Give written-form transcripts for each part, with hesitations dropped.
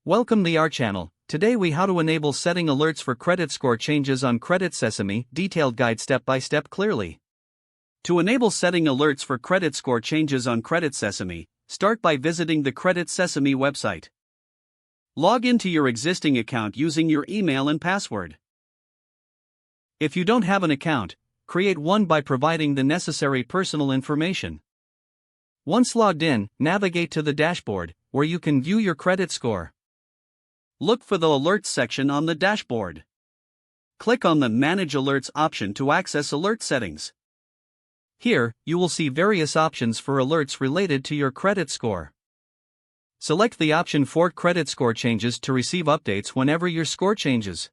Welcome to our channel. Today we how to enable setting alerts for credit score changes on Credit Sesame, detailed guide step by step clearly. To enable setting alerts for credit score changes on Credit Sesame, start by visiting the Credit Sesame website. Log into your existing account using your email and password. If you don't have an account, create one by providing the necessary personal information. Once logged in, navigate to the dashboard, where you can view your credit score. Look for the Alerts section on the dashboard. Click on the Manage Alerts option to access alert settings. Here, you will see various options for alerts related to your credit score. Select the option for credit score changes to receive updates whenever your score changes.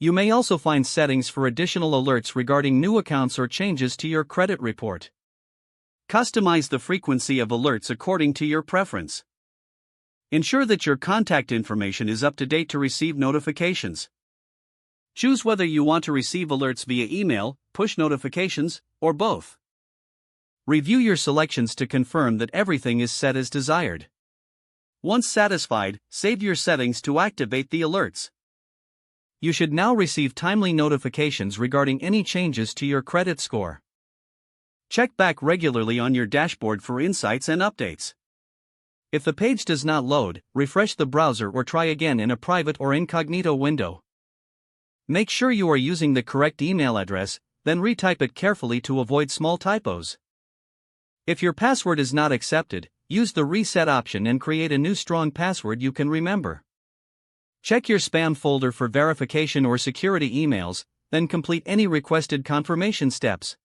You may also find settings for additional alerts regarding new accounts or changes to your credit report. Customize the frequency of alerts according to your preference. Ensure that your contact information is up to date to receive notifications. Choose whether you want to receive alerts via email, push notifications, or both. Review your selections to confirm that everything is set as desired. Once satisfied, save your settings to activate the alerts. You should now receive timely notifications regarding any changes to your credit score. Check back regularly on your dashboard for insights and updates. If the page does not load, refresh the browser or try again in a private or incognito window. Make sure you are using the correct email address, then retype it carefully to avoid small typos. If your password is not accepted, use the reset option and create a new strong password you can remember. Check your spam folder for verification or security emails, then complete any requested confirmation steps.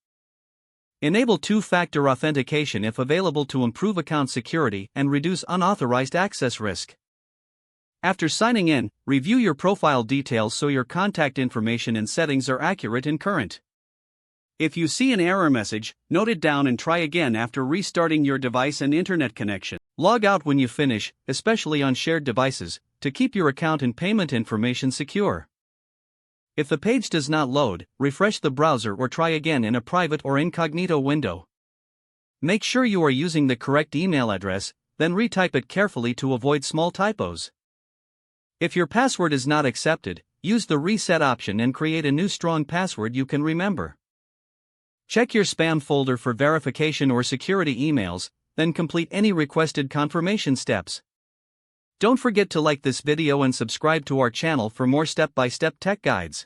Enable two-factor authentication if available to improve account security and reduce unauthorized access risk. After signing in, review your profile details so your contact information and settings are accurate and current. If you see an error message, note it down and try again after restarting your device and internet connection. Log out when you finish, especially on shared devices, to keep your account and payment information secure. If the page does not load, refresh the browser or try again in a private or incognito window. Make sure you are using the correct email address, then retype it carefully to avoid small typos. If your password is not accepted, use the reset option and create a new strong password you can remember. Check your spam folder for verification or security emails, then complete any requested confirmation steps. Don't forget to like this video and subscribe to our channel for more step-by-step tech guides.